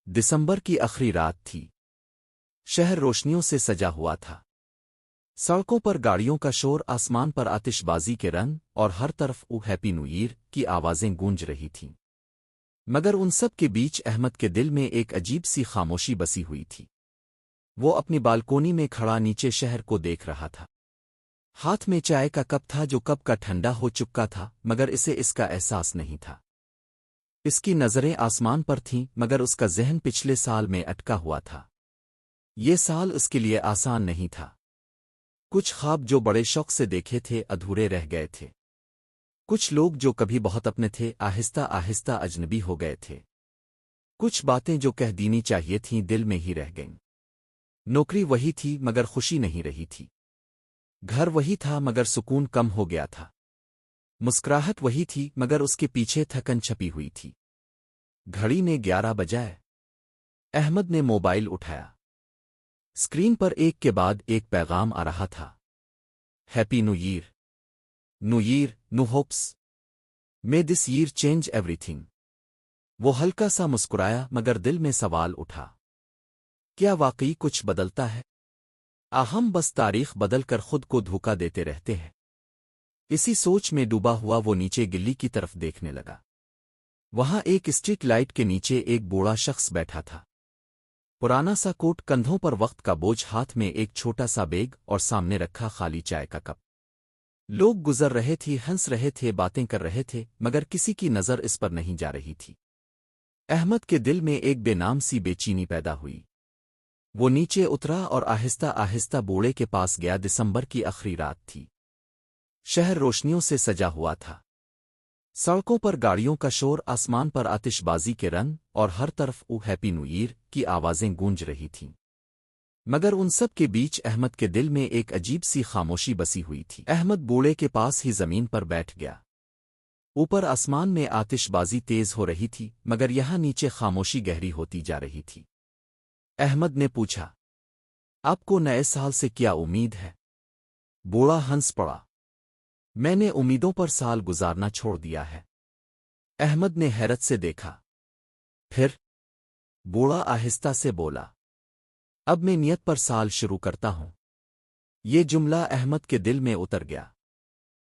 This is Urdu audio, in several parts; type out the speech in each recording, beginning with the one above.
دسمبر کی آخری رات تھی۔ شہر روشنیوں سے سجا ہوا تھا۔ سڑکوں پر گاڑیوں کا شور، آسمان پر آتش بازی کے رنگ، اور ہر طرف او ہیپی نیو ایئر کی آوازیں گونج رہی تھیں۔ مگر ان سب کے بیچ احمد کے دل میں ایک عجیب سی خاموشی بسی ہوئی تھی۔ وہ اپنی بالکونی میں کھڑا نیچے شہر کو دیکھ رہا تھا۔ ہاتھ میں چائے کا کپ تھا جو کب کا ٹھنڈا ہو چکا تھا، مگر اسے اس کا احساس نہیں تھا۔ اس کی نظریں آسمان پر تھیں، مگر اس کا ذہن پچھلے سال میں اٹکا ہوا تھا۔ یہ سال اس کے لیے آسان نہیں تھا۔ کچھ خواب جو بڑے شوق سے دیکھے تھے ادھورے رہ گئے تھے۔ کچھ لوگ جو کبھی بہت اپنے تھے آہستہ آہستہ اجنبی ہو گئے تھے۔ کچھ باتیں جو کہہ دینی چاہیے تھیں دل میں ہی رہ گئیں۔ نوکری وہی تھی مگر خوشی نہیں رہی تھی۔ گھر وہی تھا مگر سکون کم ہو گیا تھا۔ مسکراہٹ وہی تھی مگر اس کے پیچھے تھکن چھپی ہوئی تھی۔ گھڑی نے 11 بجائے۔ احمد نے موبائل اٹھایا۔ اسکرین پر ایک کے بعد ایک پیغام آ رہا تھا۔ Happy new year, new year, no hopes, may this year change ایوری تھنگ۔ وہ ہلکا سا مسکرایا مگر دل میں سوال اٹھا، کیا واقعی کچھ بدلتا ہے؟ ہم بس تاریخ بدل کر خود کو دھوکا دیتے رہتے ہیں۔ اسی سوچ میں ڈوبا ہوا وہ نیچے گلی کی طرف دیکھنے لگا۔ وہاں ایک اسٹریٹ لائٹ کے نیچے ایک بوڑھا شخص بیٹھا تھا۔ پرانا سا کوٹ، کندھوں پر وقت کا بوجھ، ہاتھ میں ایک چھوٹا سا بیگ اور سامنے رکھا خالی چائے کا کپ۔ لوگ گزر رہے تھے، ہنس رہے تھے، باتیں کر رہے تھے، مگر کسی کی نظر اس پر نہیں جا رہی تھی۔ احمد کے دل میں ایک بے نام سی بے چینی پیدا ہوئی۔ وہ نیچے اترا اور آہستہ آہستہ بوڑھے کے پاس گیا۔ دسمبر کی آخری رات تھی۔ شہر روشنیوں سے سجا ہوا تھا۔ سڑکوں پر گاڑیوں کا شور، آسمان پر آتش بازی کے رنگ، اور ہر طرف او ہیپی نیو ایئر کی آوازیں گونج رہی تھیں۔ مگر ان سب کے بیچ احمد کے دل میں ایک عجیب سی خاموشی بسی ہوئی تھی۔ احمد بوڑھے کے پاس ہی زمین پر بیٹھ گیا۔ اوپر آسمان میں آتش بازی تیز ہو رہی تھی، مگر یہاں نیچے خاموشی گہری ہوتی جا رہی تھی۔ احمد نے پوچھا، آپ کو نئے سال سے کیا امید ہے؟ بوڑھا ہنس پڑا، میں نے امیدوں پر سال گزارنا چھوڑ دیا ہے۔ احمد نے حیرت سے دیکھا۔ پھر؟ بوڑھا آہستہ سے بولا، اب میں نیت پر سال شروع کرتا ہوں۔ یہ جملہ احمد کے دل میں اتر گیا۔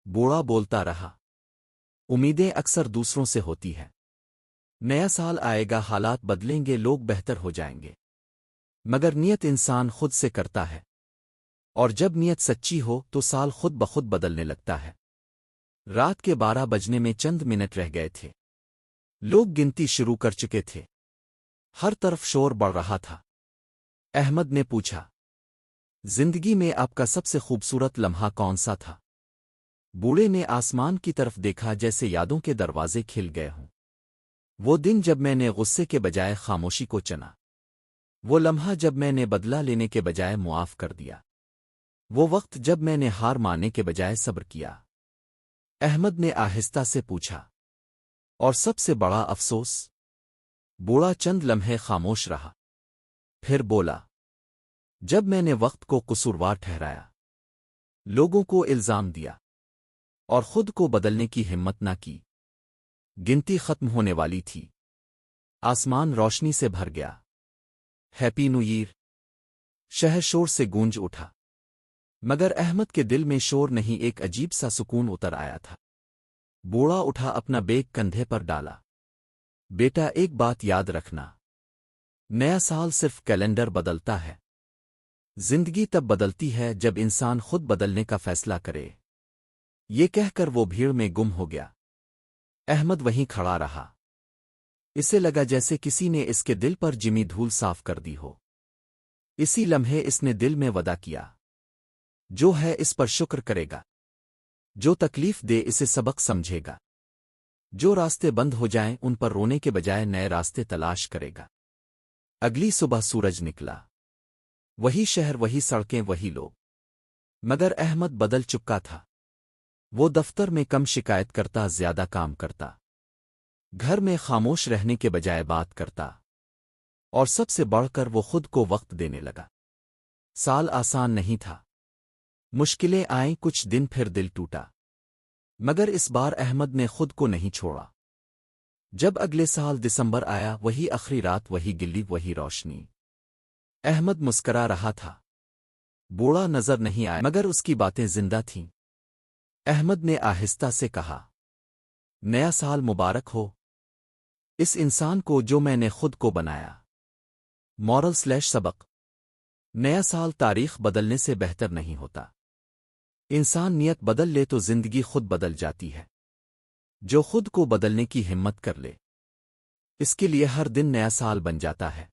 بوڑھا بولتا رہا، امیدیں اکثر دوسروں سے ہوتی ہیں۔ نیا سال آئے گا، حالات بدلیں گے، لوگ بہتر ہو جائیں گے، مگر نیت انسان خود سے کرتا ہے، اور جب نیت سچی ہو تو سال خود بخود بدلنے لگتا ہے۔ رات کے 12 بجنے میں چند منٹ رہ گئے تھے۔ لوگ گنتی شروع کر چکے تھے۔ ہر طرف شور بڑھ رہا تھا۔ احمد نے پوچھا، زندگی میں آپ کا سب سے خوبصورت لمحہ کون سا تھا؟ بوڑھے نے آسمان کی طرف دیکھا، جیسے یادوں کے دروازے کھل گئے ہوں۔ وہ دن جب میں نے غصے کے بجائے خاموشی کو چنا۔ وہ لمحہ جب میں نے بدلہ لینے کے بجائے معاف کر دیا۔ وہ وقت جب میں نے ہار ماننے کے بجائے صبر کیا۔ احمد نے آہستہ سے پوچھا، اور سب سے بڑا افسوس؟ بوڑھا چند لمحے خاموش رہا، پھر بولا، جب میں نے وقت کو قصوروار ٹھہرایا، لوگوں کو الزام دیا، اور خود کو بدلنے کی ہمت نہ کی۔ گنتی ختم ہونے والی تھی۔ آسمان روشنی سے بھر گیا۔ Happy new year! شہر شور سے گونج اٹھا، مگر احمد کے دل میں شور نہیں، ایک عجیب سا سکون اتر آیا تھا۔ بوڑھا اٹھا، اپنا بیگ کندھے پر ڈالا۔ بیٹا، ایک بات یاد رکھنا، نیا سال صرف کیلنڈر بدلتا ہے، زندگی تب بدلتی ہے جب انسان خود بدلنے کا فیصلہ کرے۔ یہ کہہ کر وہ بھیڑ میں گم ہو گیا۔ احمد وہیں کھڑا رہا۔ اسے لگا جیسے کسی نے اس کے دل پر جمی دھول صاف کر دی ہو۔ اسی لمحے اس نے دل میں وعدہ کیا، جو ہے اس پر شکر کرے گا، جو تکلیف دے اسے سبق سمجھے گا، جو راستے بند ہو جائیں ان پر رونے کے بجائے نئے راستے تلاش کرے گا۔ اگلی صبح سورج نکلا۔ وہی شہر، وہی سڑکیں، وہی لوگ، مگر احمد بدل چکا تھا۔ وہ دفتر میں کم شکایت کرتا، زیادہ کام کرتا۔ گھر میں خاموش رہنے کے بجائے بات کرتا، اور سب سے بڑھ کر وہ خود کو وقت دینے لگا۔ سال آسان نہیں تھا۔ مشکلیں آئیں، کچھ دن پھر دل ٹوٹا، مگر اس بار احمد نے خود کو نہیں چھوڑا۔ جب اگلے سال دسمبر آیا، وہی آخری رات، وہی گلی، وہی روشنی۔ احمد مسکرا رہا تھا۔ بوڑھا نظر نہیں آیا، مگر اس کی باتیں زندہ تھیں۔ احمد نے آہستہ سے کہا، نیا سال مبارک ہو اس انسان کو جو میں نے خود کو بنایا۔ مورل/سبق: نیا سال تاریخ بدلنے سے بہتر نہیں ہوتا۔ انسان نیت بدل لے تو زندگی خود بدل جاتی ہے۔ جو خود کو بدلنے کی ہمت کر لے، اس کے لیے ہر دن نیا سال بن جاتا ہے۔